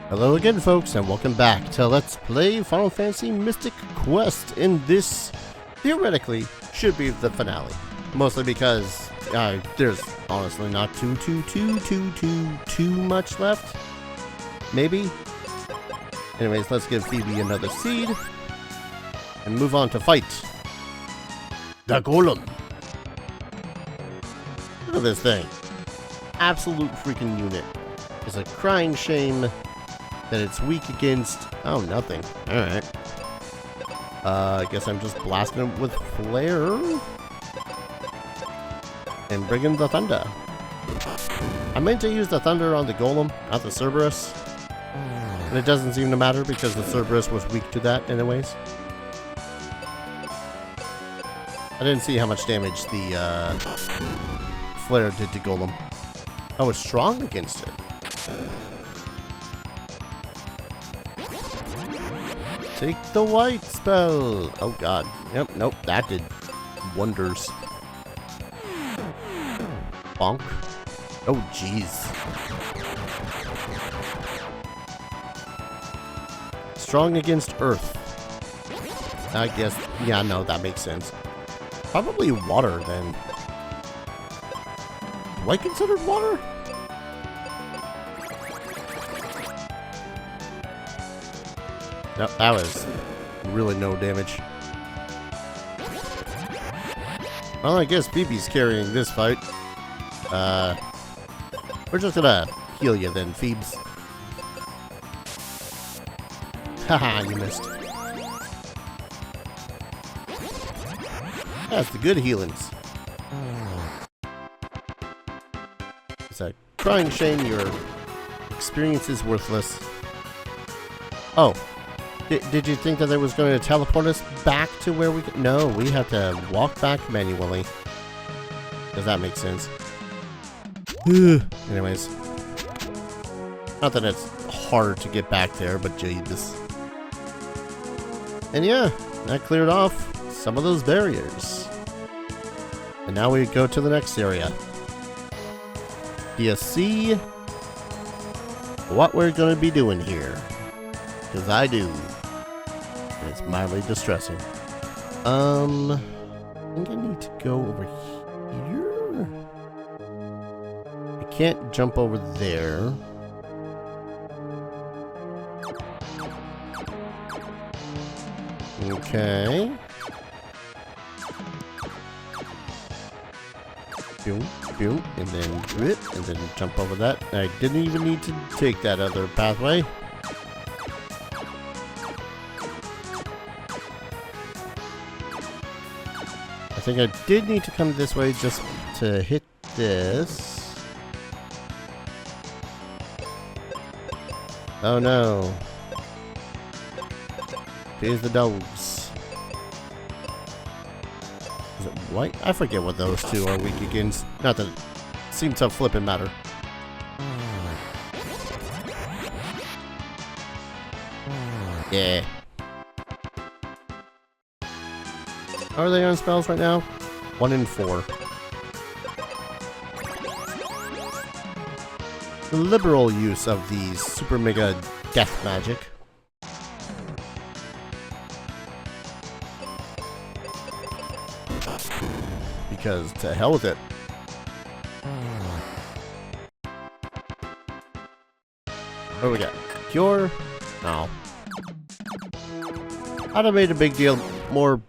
Hello again, folks, and welcome back to Let's Play Final Fantasy Mystic Quest. In this, theoretically, should be the finale. Mostly because there's honestly not too much left. Maybe. Anyways, let's give Phoebe another seed and move on to fight the Golem. Look at this thing. Absolute freaking unit. It's a crying shame that it's weak against... Oh, nothing. Alright. I guess I'm just blasting it with Flare. And bringing the Thunder. I meant to use the Thunder on the Golem, not the Cerberus. And it doesn't seem to matter because the Cerberus was weak to that anyways. I didn't see how much damage the Flare did to Golem. I was strong against it. Take the white spell. Oh god. Yep, nope, that did wonders. Bonk. Oh jeez. Strong against earth. I guess, yeah, no, that makes sense. Probably water then. White considered water? Nope, that was really no damage. Well, I guess Phoebe's carrying this fight. We're just gonna heal you then, Phoebes. Haha, you missed. That's the good healings. It's a crying shame your experience is worthless. Oh. Did you think that it was going to teleport us back to where we... No, we have to walk back manually. Does that make sense? Anyways. Not that it's hard to get back there, but Jesus. And yeah, that cleared off some of those barriers. And now we go to the next area. Do you see what we're going to be doing here? Because I do. It's mildly distressing. I think I need to go over here. I can't jump over there. Okay. Boom, boom, and then grip, and then jump over that. I didn't even need to take that other pathway. I think I did need to come this way just to hit this. Oh no. Here's the dogs. Is it white? I forget what those two are weak against. Not that it seems to flippin' matter. Yeah. Are they on spells right now? 1 in 4. The liberal use of these super mega death magic. Because to hell with it. What do we got? Cure? No. I'd have made a big deal, more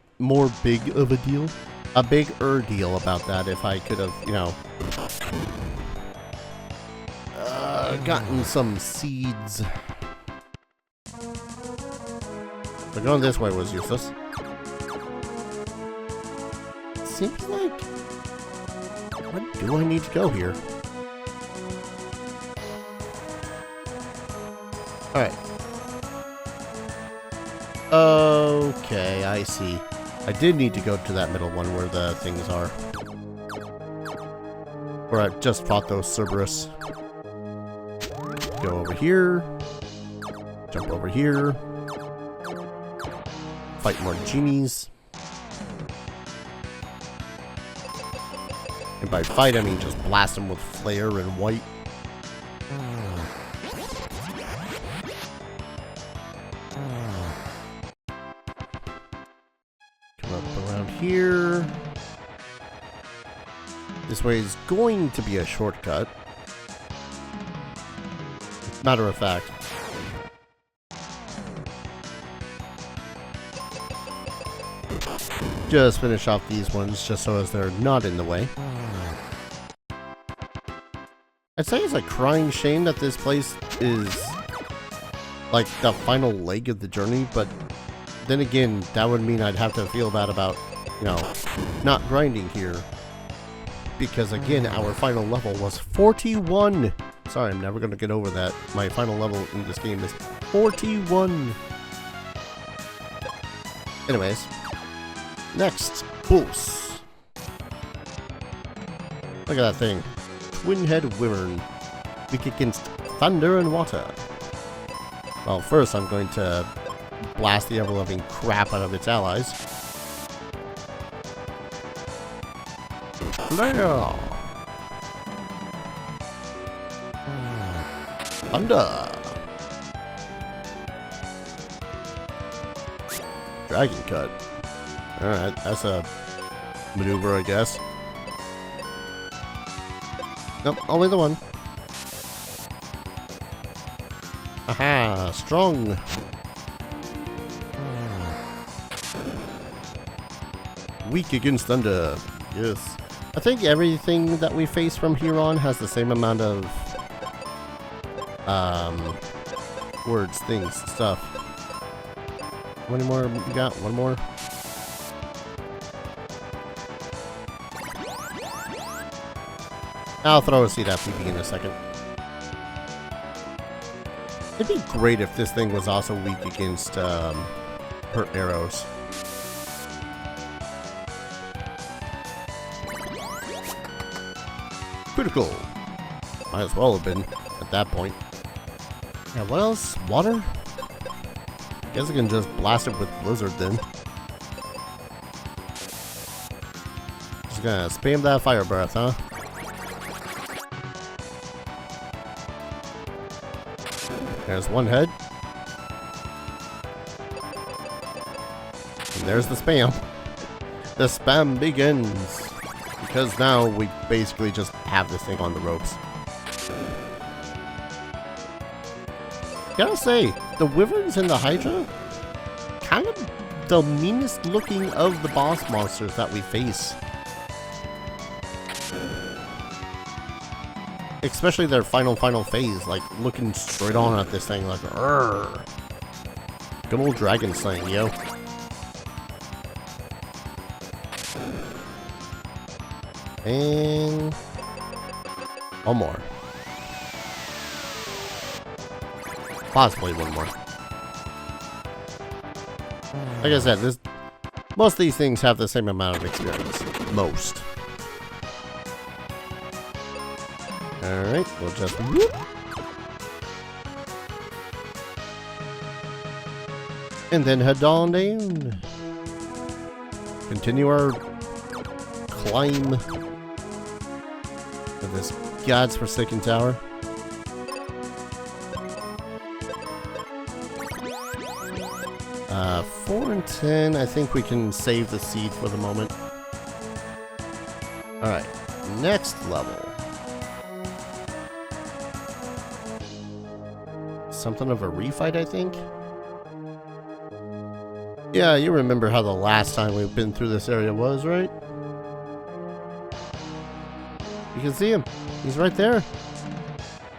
big of a deal? A bigger deal about that if I could have, you know, gotten some seeds. But going this way was useless. Seems like... Where do I need to go here? Alright. Okay, I see. I did need to go to that middle one where the things are. Where I just fought those Cerberus. Go over here. Jump over here. Fight more genies. And by fight, I mean just blast them with flare and white. Come up around here. This way is going to be a shortcut. Matter of fact. Just finish off these ones just so as they're not in the way. I'd say it's a crying shame that this place is like the final leg of the journey, but then again, that would mean I'd have to feel bad about, you know, not grinding here. Because again, our final level was 41. Sorry, I'm never going to get over that. My final level in this game is 41. Anyways, next, boss. Look at that thing. Twin-head wyvern. Weak against thunder and water. Well, first I'm going to blast the ever-loving crap out of its allies. Flare! Thunder! Dragon cut. Alright, that's a maneuver, I guess. Nope, only the one. Aha! Strong! Weak against thunder. Yes. I think everything that we face from here on has the same amount of words, things, stuff. How many more you got? One more? I'll throw a seed after you in a second. It'd be great if this thing was also weak against hurt arrows. Critical. Might as well have been at that point. Yeah, what else? Water? Guess I can just blast it with Blizzard then. Just gonna spam that fire breath, huh? There's one head. And there's the spam. The spam begins. Because now we basically just have this thing on the ropes. Gotta say, the wyverns and the Hydra, kind of the meanest looking of the boss monsters that we face. Especially their final phase, like looking straight on at this thing like, "Arrgh." Good old dragon slaying, yo. And one more. Possibly one more. Like I said, most of these things have the same amount of experience. Most. Alright, we'll just whoop. And then head on down. Continue our climb of this God's Forsaken Tower. Uh, 4 and 10, I think we can save the seed for the moment. Alright, next level. Something of a refight, I think? Yeah, you remember how the last time we've been through this area was, right? You can see him. He's right there.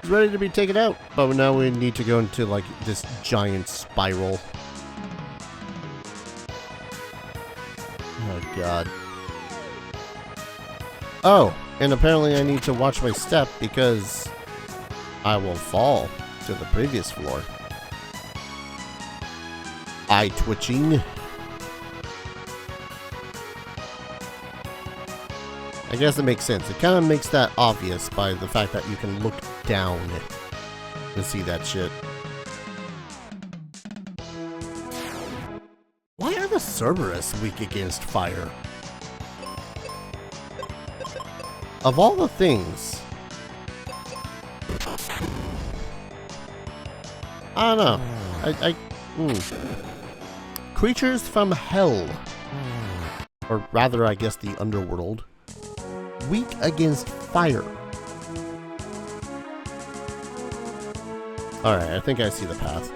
He's ready to be taken out. But now we need to go into, like, this giant spiral. Oh, God. Oh, and apparently I need to watch my step because I will fall to the previous floor. Eye twitching. I guess it makes sense. It kind of makes that obvious by the fact that you can look down and see that shit. Why are the Cerberus weak against fire? Of all the things, I don't know. Creatures from hell. Or rather, I guess, the underworld. Weak against fire. Alright, I think I see the path.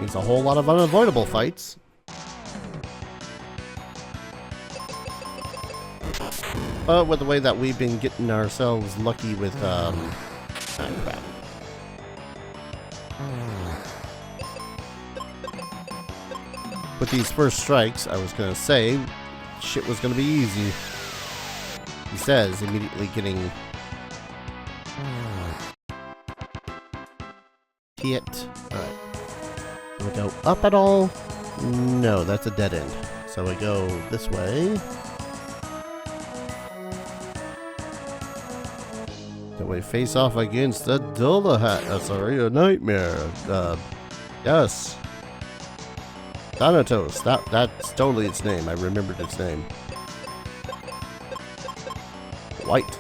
Means a whole lot of unavoidable fights. But with the way that we've been getting ourselves lucky with, crap. With these first strikes, I was gonna say, shit was gonna be easy. He says, immediately getting hit. Alright. Do we go up at all? No, that's a dead end. So we go this way. Then we face off against the Dullahat. Sorry, a nightmare. Yes. Thanatos. That's totally its name. I remembered its name. White.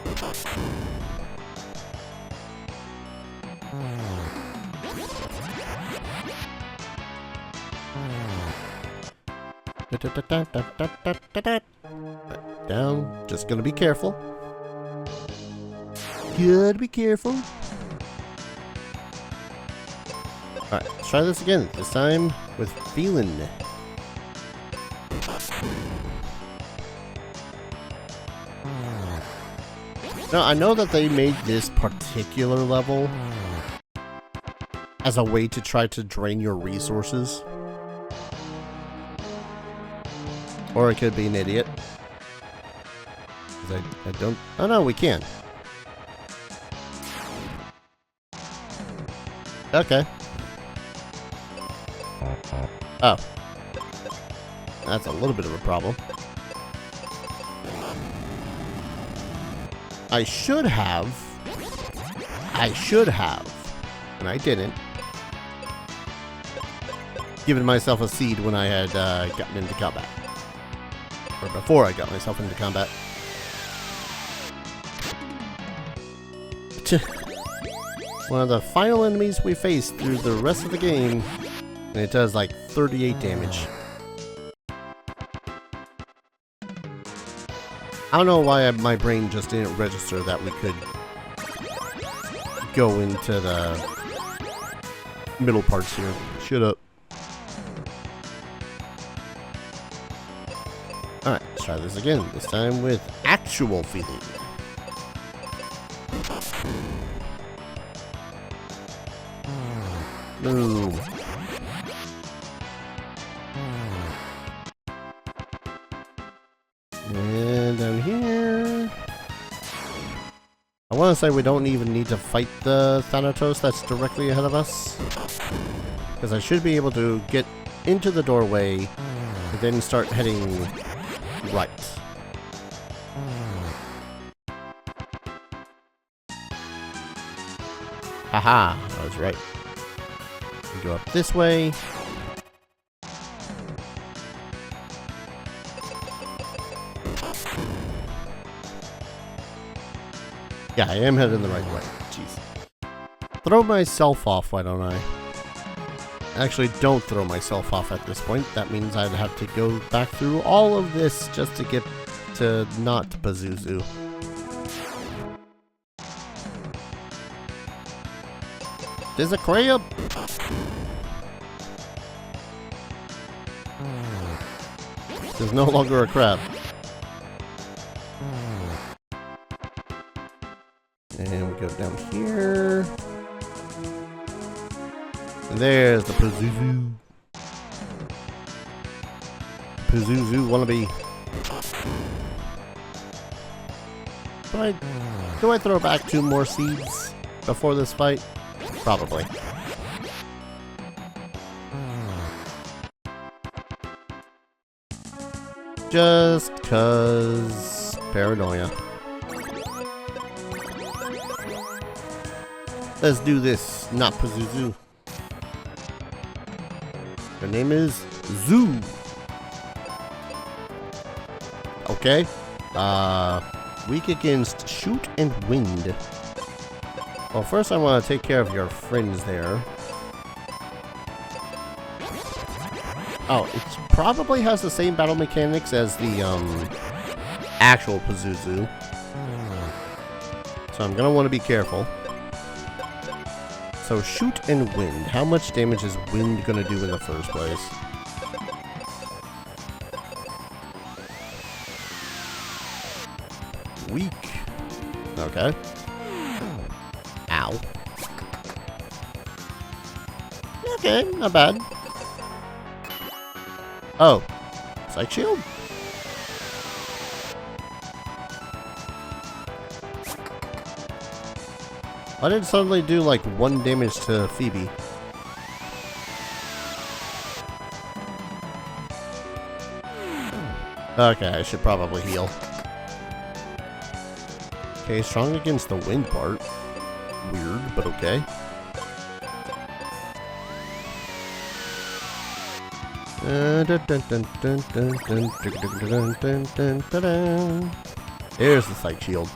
Down. Just gonna be careful. Gotta be careful. Alright, let's try this again. This time with feeling. Now, I know that they made this particular level as a way to try to drain your resources. Or I could be an idiot. I don't... Oh no, we can. Okay. Oh. That's a little bit of a problem. I should have, and I didn't, given myself a seed when I had gotten into combat. Or before I got myself into combat. One of the final enemies we face through the rest of the game, and it does like 38 damage. I don't know why my brain just didn't register that we could go into the middle parts here. Shut up. Alright, let's try this again. This time with actual feeling. Boom. And down here. I want to say we don't even need to fight the Thanatos that's directly ahead of us. Because I should be able to get into the doorway and then start heading right. Haha, I was right. We go up this way. Yeah, I am heading the right way. Jeez. Throw myself off, why don't I? Actually, don't throw myself off at this point. That means I'd have to go back through all of this just to get to not Pazuzu. There's a crab! There's no longer a crab. And we go down here. And there's the Pazuzu. Pazuzu wannabe. Do I throw back 2 more seeds before this fight? Probably. Just 'cause paranoia. Let's do this, not Pazuzu. Her name is Zoo. Okay. Weak against shoot and wind. Well, first I want to take care of your friends there. Oh, it probably has the same battle mechanics as the actual Pazuzu. So I'm gonna want to be careful. So shoot and wind. How much damage is wind gonna do in the first place? Weak. Okay. Ow. Okay, not bad. Oh. Psych shield? Why did it suddenly do like 1 damage to Phoebe? Okay, I should probably heal. Okay, strong against the wind part. Weird, but okay. There's the Psych Shield.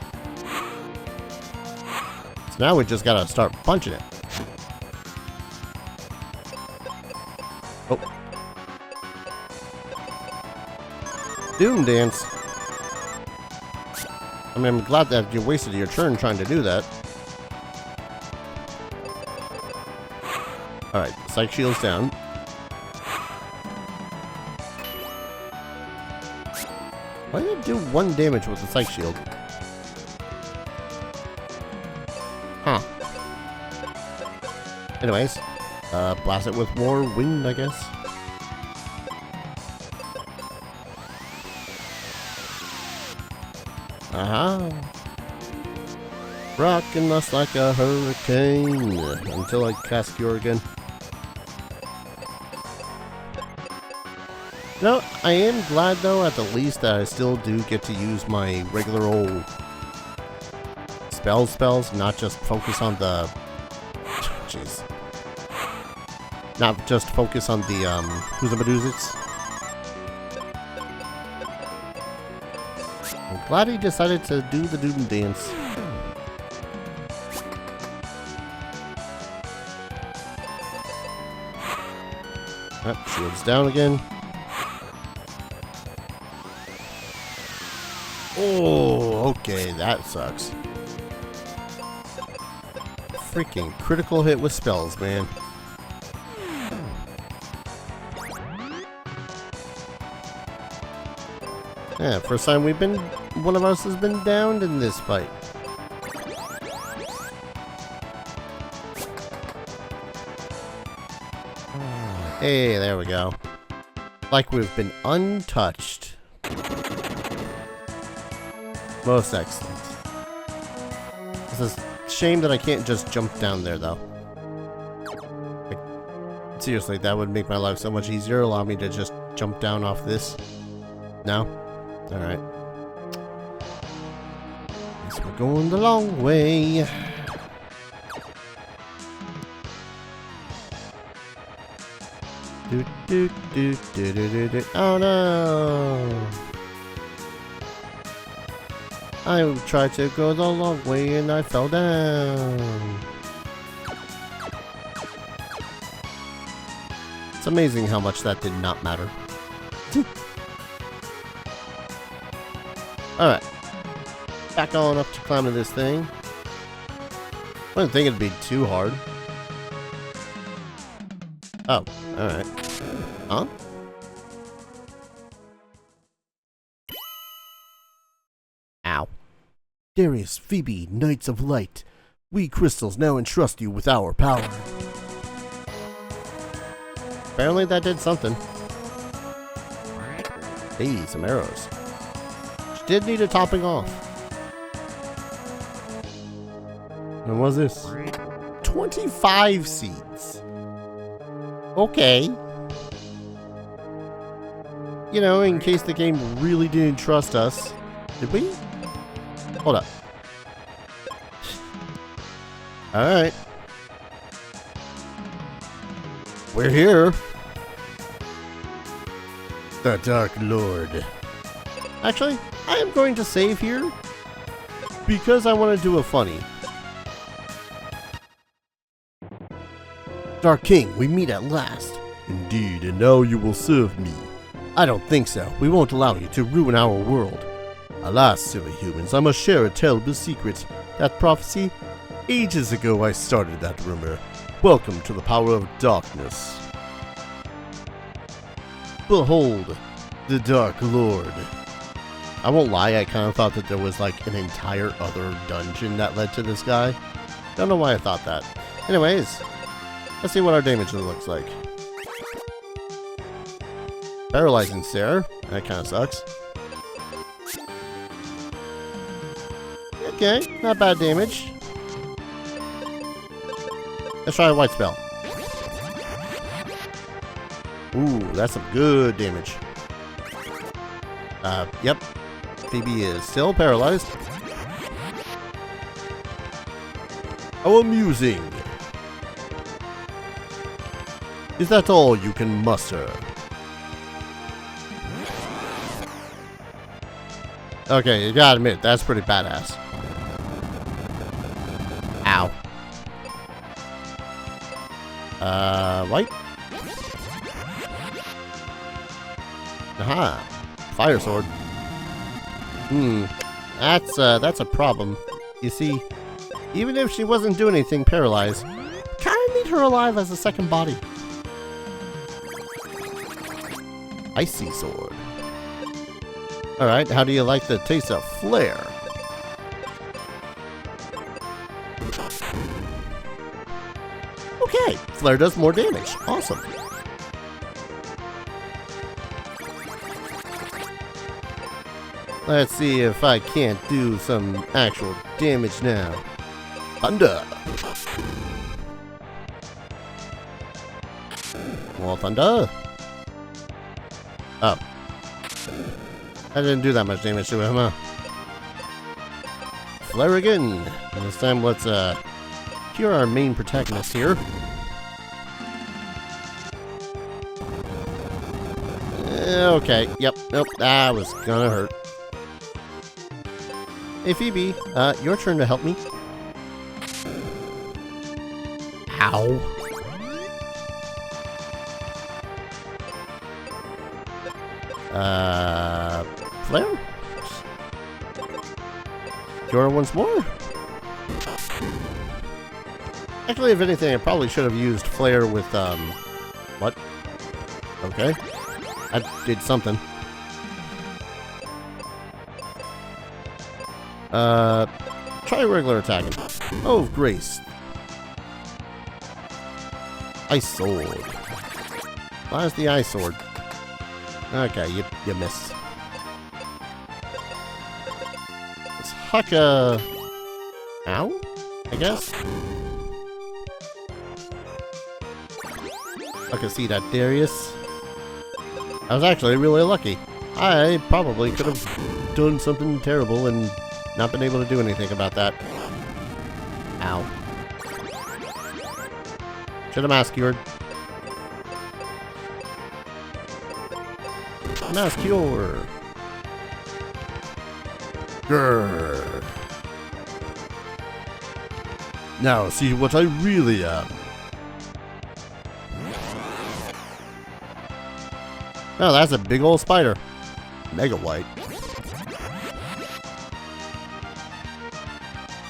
So now we just gotta start punching it. Oh. Doom Dance. I mean, I'm glad that you wasted your turn trying to do that. Alright, Psych Shield's down. Why did it do 1 damage with the Psych Shield? Huh. Anyways, blast it with more wind, I guess. Aha. Rocking us like a hurricane until I cast Cure again. No, I am glad though at the least that I still do get to use my regular old spells, not just focus on the... Jeez. Not just focus on the, Hoozabadoozits. I'm glad he decided to do the Doom Dance. Yep, shield's down again. Oh, okay, that sucks. Freaking critical hit with spells, man. Yeah, first time one of us has been downed in this fight. Hey, there we go. Like we've been untouched. Most excellent. It's a shame that I can't just jump down there, though. Like, seriously, that would make my life so much easier. Allow me to just jump down off this. No? Alright. Guess we're going the long way. Oh no! I tried to go the long way and I fell down. It's amazing how much that did not matter. Alright. Back on up to climbing this thing. I didn't think it'd be too hard. Oh, alright. Huh? Ow. Darius, Phoebe, Knights of Light. We crystals now entrust you with our power. Apparently that did something. Hey, some arrows. She did need a topping off. And what's this? 25 seeds. Okay. You know, in case the game really didn't trust us. Did we? Hold up. Alright. We're here. The Dark Lord. Actually, I am going to save here because I want to do a funny. Dark King, we meet at last. Indeed, and now you will serve me. I don't think so. We won't allow you to ruin our world. Alas, silly humans, I must share a terrible secret. That prophecy? Ages ago I started that rumor. Welcome to the power of darkness. Behold, the Dark Lord. I won't lie, I kind of thought that there was like an entire other dungeon that led to this guy. Don't know why I thought that. Anyways, let's see what our damage looks like. Paralyzing Stare. That kind of sucks. Okay, not bad damage. Let's try a White Spell. Ooh, that's some good damage. Yep. Phoebe is still paralyzed. How amusing. Is that all you can muster? Okay, you gotta admit, that's pretty badass. Ow. White? Aha. Fire sword. That's a problem. You see, even if she wasn't doing anything paralyzed, kinda need her alive as a second body. Icy sword. Alright, how do you like the taste of flare? Okay, flare does more damage. Awesome. Let's see if I can't do some actual damage now. Thunder! More thunder? Oh. I didn't do that much damage to him, huh? Flare again! This time let's cure our main protagonist here. Okay, yep, nope, that was gonna hurt. Hey Phoebe, your turn to help me. Ow. Flare? Cure once more? Actually, if anything, I probably should have used flare with, what? Okay. That did something. Try regular attacking. Oh, grace. Ice sword. Where's the ice sword? Okay, you missed. Let's huck a... Ow? I guess? I can see that, Darius. I was actually really lucky. I probably could have done something terrible and not been able to do anything about that. Ow. Should have mass cured. Mass cure. Grrr. Now see what I really am. Oh, that's a big old spider. Mega white.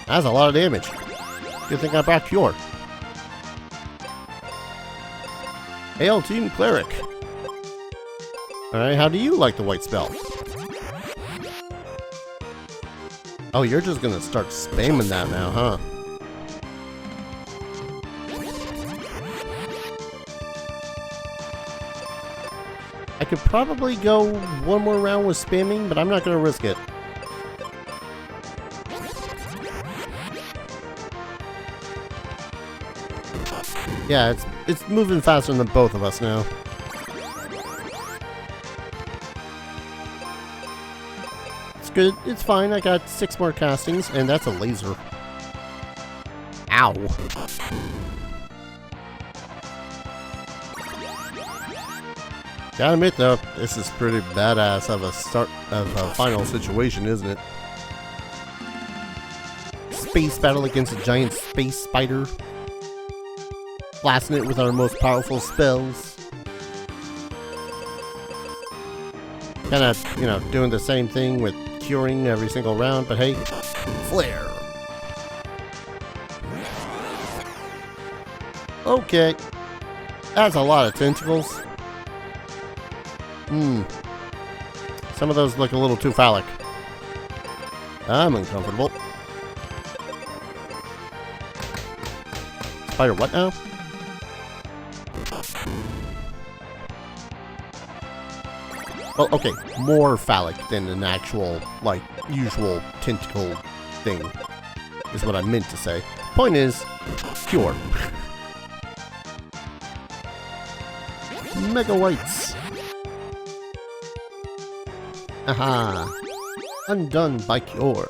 That's a lot of damage. Good thing I brought cure. Hail Team Cleric. Alright, how do you like the white spell? Oh, you're just gonna start spamming that now, huh? I could probably go one more round with spamming, but I'm not gonna risk it. Yeah, it's moving faster than both of us now. It's good. It's fine. I got 6 more castings, and that's a laser. Ow. Gotta admit though, this is pretty badass of a final situation, isn't it? Space battle against a giant space spider. Blasting it with our most powerful spells. Kind of, you know, doing the same thing with curing every single round, but hey, flare. Okay. That's a lot of tentacles. Some of those look a little too phallic. I'm uncomfortable. Spider what now? Well, okay, more phallic than an actual, like, usual tentacle thing, is what I meant to say. Point is, cure. Mega Whites. Aha. Undone by cure.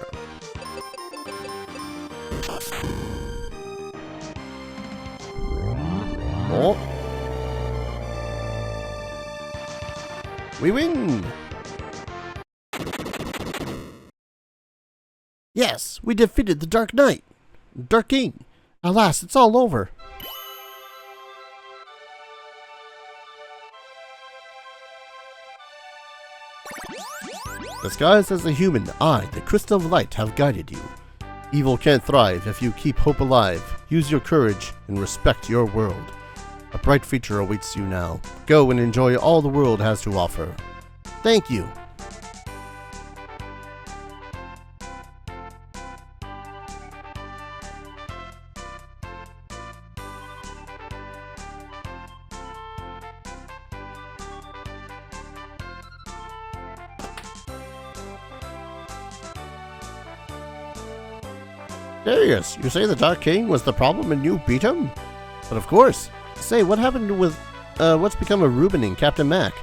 Oh. We win! Yes, we defeated the Dark Knight. Dark King. Alas, it's all over. Disguised as a human, I, the Crystal of Light, have guided you. Evil can't thrive if you keep hope alive. Use your courage and respect your world. A bright future awaits you now. Go and enjoy all the world has to offer. Thank you. Darius, you say the Dark King was the problem and you beat him? But of course. Say, what happened with, what's become of Ruben and Captain Mac?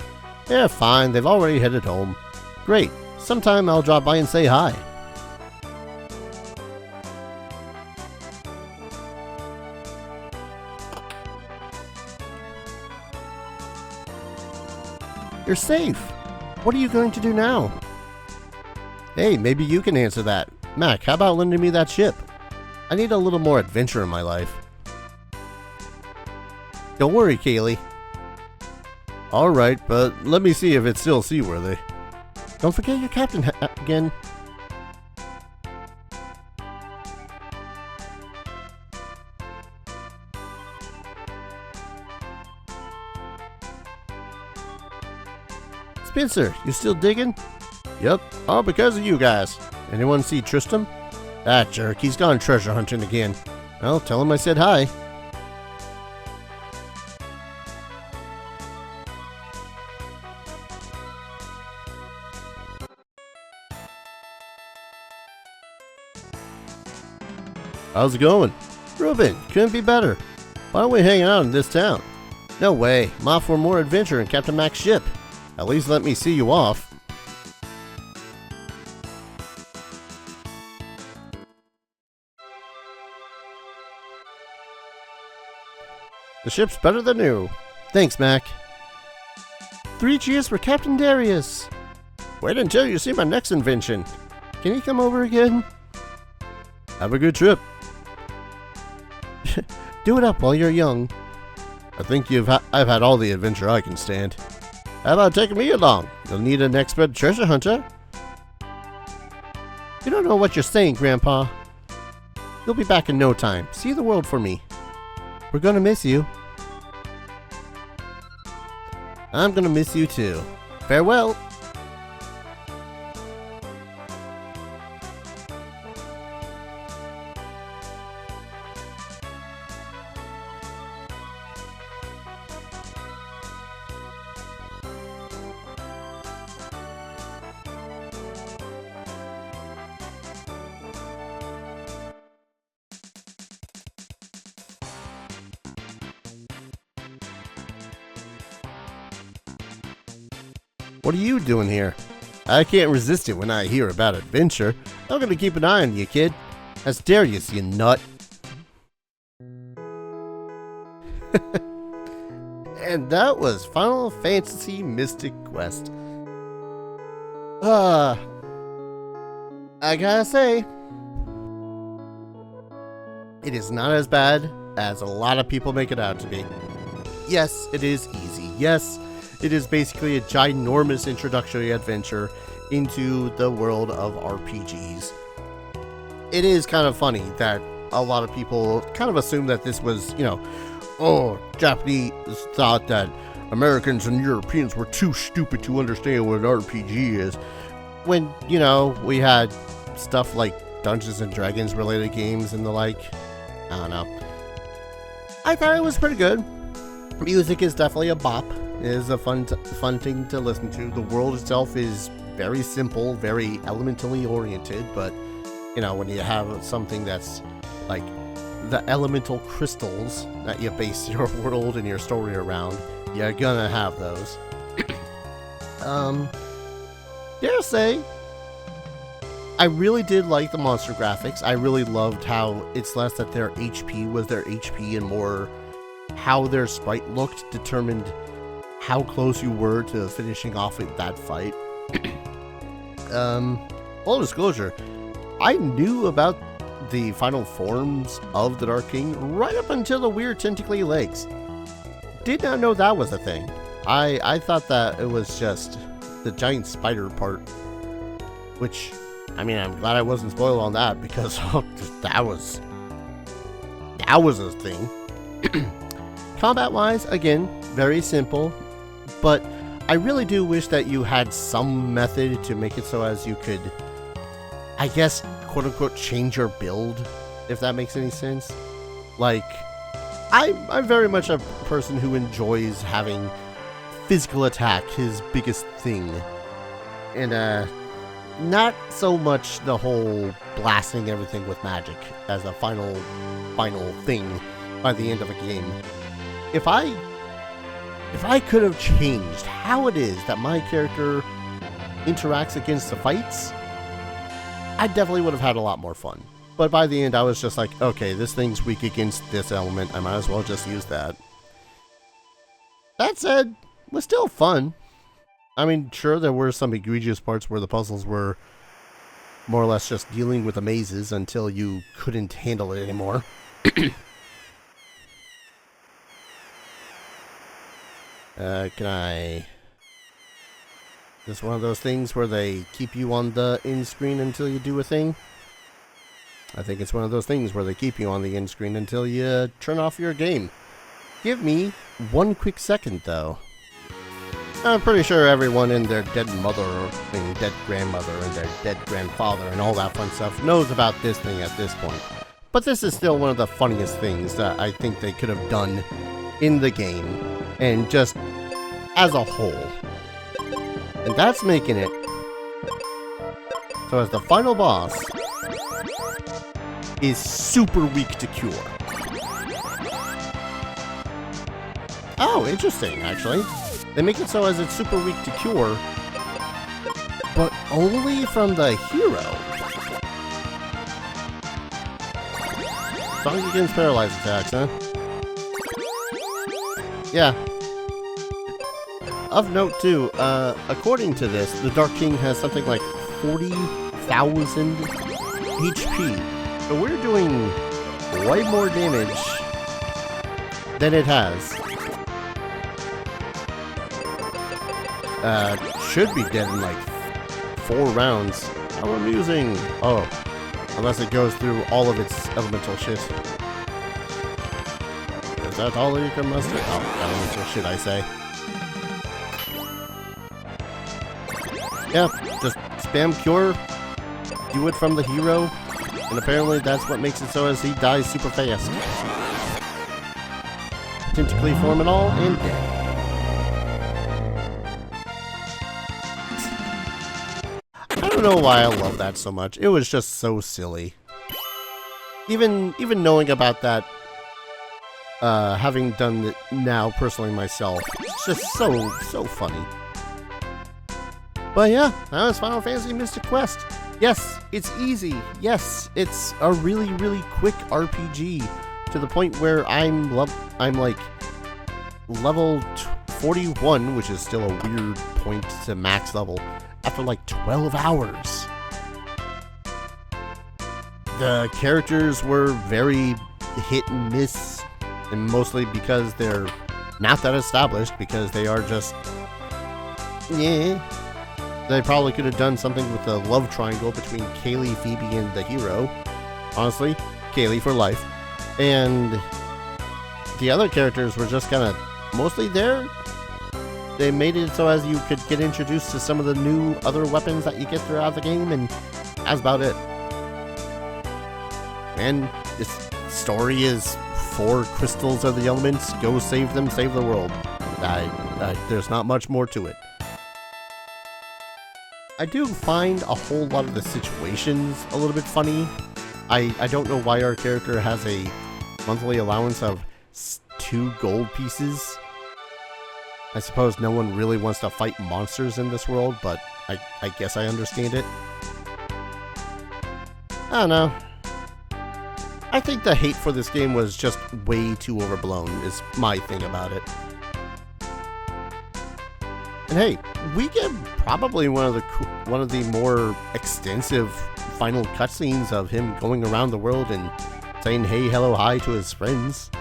They're fine, they've already headed home. Great, sometime I'll drop by and say hi. You're safe. What are you going to do now? Hey, maybe you can answer that. Mac, how about lending me that ship? I need a little more adventure in my life. Don't worry, Kaylee. Alright, but let me see if it's still seaworthy. Don't forget your captain again. Spencer, you still digging? Yep, all because of you guys. Anyone see Tristram? That jerk, he's gone treasure hunting again. Well, tell him I said hi. How's it going? Ruben, couldn't be better. Why don't we hang out in this town? No way, I'm off for more adventure in Captain Mac's ship. At least let me see you off. The ship's better than new. Thanks, Mac. 3 cheers for Captain Darius. Wait until you see my next invention. Can you come over again? Have a good trip. Do it up while you're young. I think I've had all the adventure I can stand. How about taking me along? You'll need an expert treasure hunter. You don't know what you're saying, Grandpa. You'll be back in no time. See the world for me. We're gonna miss you. I'm gonna miss you too. Farewell. What are you doing here? I can't resist it when I hear about adventure. I'm gonna keep an eye on you, kid. That's Darius, you nut. And that was Final Fantasy Mystic Quest. I gotta say, it is not as bad as a lot of people make it out to be. Yes, it is easy. Yes, It is basically a ginormous introductory adventure into the world of RPGs. It is kind of funny that a lot of people kind of assume that this was, Japanese thought that Americans and Europeans were too stupid to understand what an RPG is. When, we had stuff like Dungeons and Dragons related games and the like. I don't know. I thought it was pretty good. Music is definitely a bop. It is a fun thing to listen to. The world itself is very simple, very elementally oriented, but when you have something that's like the elemental crystals that you base your world and your story around, you're gonna have those. Dare say, I really did like the monster graphics. I really loved how it's less that their HP was their HP and more how their sprite looked determined how close you were to finishing off that fight. Full disclosure, I knew about the final forms of the Dark King right up until the weird tentacly legs. Did not know that was a thing. I thought that it was just the giant spider part, which, I'm glad I wasn't spoiled on that because that was a thing. Combat-wise, again, very simple, but I really do wish that you had some method to make it so as you could, I guess, quote-unquote, change your build, if that makes any sense. Like, I'm very much a person who enjoys having physical attack his biggest thing, and not so much the whole blasting everything with magic as a final thing by the end of a game. If I could have changed how it is that my character interacts against the fights, I definitely would have had a lot more fun. But by the end, I was just like, okay, this thing's weak against this element. I might as well just use that. That said, it was still fun. Sure, there were some egregious parts where the puzzles were more or less just dealing with the mazes until you couldn't handle it anymore. Can I... Is this one of those things where they keep you on the end screen until you do a thing? I think it's one of those things where they keep you on the end screen until you turn off your game. Give me one quick second, though. I'm pretty sure everyone and their dead mother and dead grandmother and their dead grandfather and all that fun stuff knows about this thing at this point. But this is still one of the funniest things that I think they could have done in the game, and just as a whole. And that's making it so as the final boss is super weak to cure. Oh, interesting, actually. They make it so as it's super weak to cure, but only from the hero. Strong against paralyzed attacks, huh? Yeah. Of note, too, according to this, the Dark King has something like 40,000 HP. So we're doing way more damage than it has. Should be dead in like 4 rounds. How amusing. Oh, unless it goes through all of its elemental shit. Is that all you can muster? Oh, elemental shit, I say. Yeah, just spam cure, do it from the hero, and apparently that's what makes it so as he dies super fast. Tentacly form and all, and dead. I don't know why I love that so much. It was just so silly. Even knowing about that, having done it now personally myself, it's just so funny. But yeah, that was Final Fantasy Mystic Quest. Yes, it's easy. Yes, it's a really, really quick RPG to the point where I'm like level 41, which is still a weird point to max level, after like 12 hours. The characters were very hit and miss, and mostly because they're not that established, because they are just yeah. They probably could have done something with the love triangle between Kaylee, Phoebe, and the hero. Honestly, Kaylee for life. And the other characters were just kind of mostly there. They made it so as you could get introduced to some of the new other weapons that you get throughout the game, and that's about it. And this story is 4 crystals of the elements. Go save them, save the world. There's not much more to it. I do find a whole lot of the situations a little bit funny. I don't know why our character has a monthly allowance of 2 gold pieces. I suppose no one really wants to fight monsters in this world, but I guess I understand it. I don't know. I think the hate for this game was just way too overblown, is my thing about it. And hey, we get probably one of the more extensive final cutscenes of him going around the world and saying hey, hello, hi to his friends.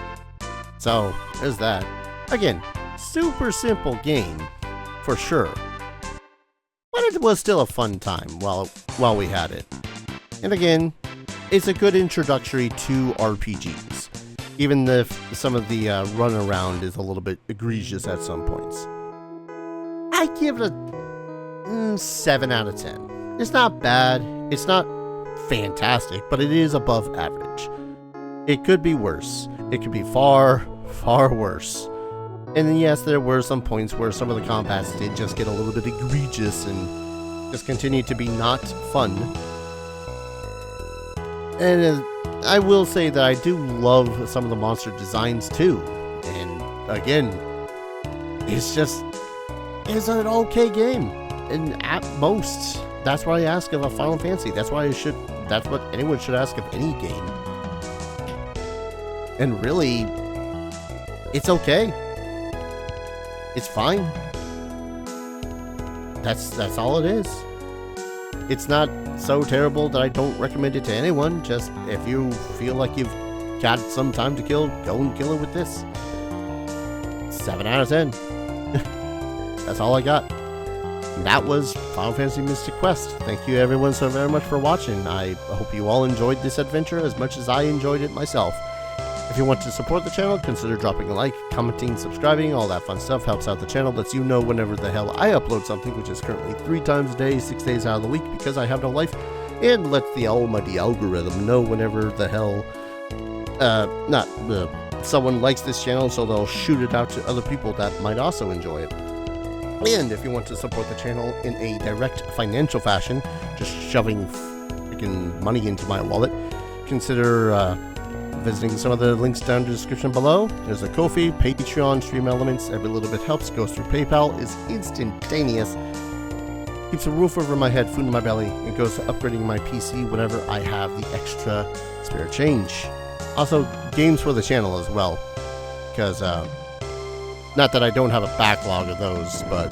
So there's that. Again, super simple game, for sure. But it was still a fun time while we had it. And again, it's a good introductory to RPGs, even if some of the runaround is a little bit egregious at some points. I give it a 7 out of 10. It's not bad, it's not fantastic, but it is above average. It could be worse. It could be far, far worse. And yes, there were some points where some of the combats did just get a little bit egregious and just continue to be not fun. And I will say that I do love some of the monster designs too. And again, it's an okay game. And at most, that's what I ask of a Final Fantasy. That's what anyone should ask of any game. And really, it's okay. It's fine. That's all it is. It's not so terrible that I don't recommend it to anyone. Just if you feel like you've got some time to kill, go and kill it with this. 7 out of 10. That's all I got. And that was Final Fantasy Mystic Quest. Thank you everyone so very much for watching. I hope you all enjoyed this adventure as much as I enjoyed it myself. If you want to support the channel, consider dropping a like, commenting, subscribing, all that fun stuff helps out the channel, lets you know whenever the hell I upload something, which is currently 3 times a day, 6 days out of the week because I have no life, and lets the almighty algorithm know whenever the hell, someone likes this channel, so they'll shoot it out to other people that might also enjoy it. And if you want to support the channel in a direct financial fashion, just shoving freaking money into my wallet, consider, visiting some of the links down in the description below. There's a Ko-fi, Patreon, Stream Elements. Every little bit helps. Goes through PayPal. Is instantaneous. Keeps a roof over my head, food in my belly. It goes to upgrading my PC whenever I have the extra spare change. Also, games for the channel as well. Because, not that I don't have a backlog of those, but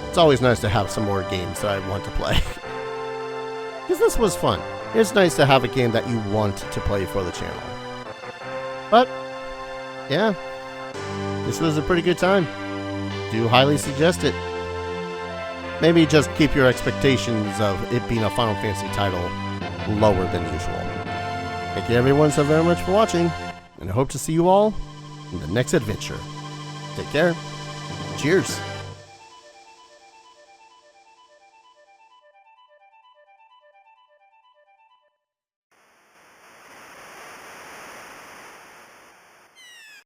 it's always nice to have some more games that I want to play. Because this was fun. It's nice to have a game that you want to play for the channel. But, yeah, this was a pretty good time. Do highly suggest it. Maybe just keep your expectations of it being a Final Fantasy title lower than usual. Thank you everyone so very much for watching, and I hope to see you all in the next adventure. Take care. Cheers.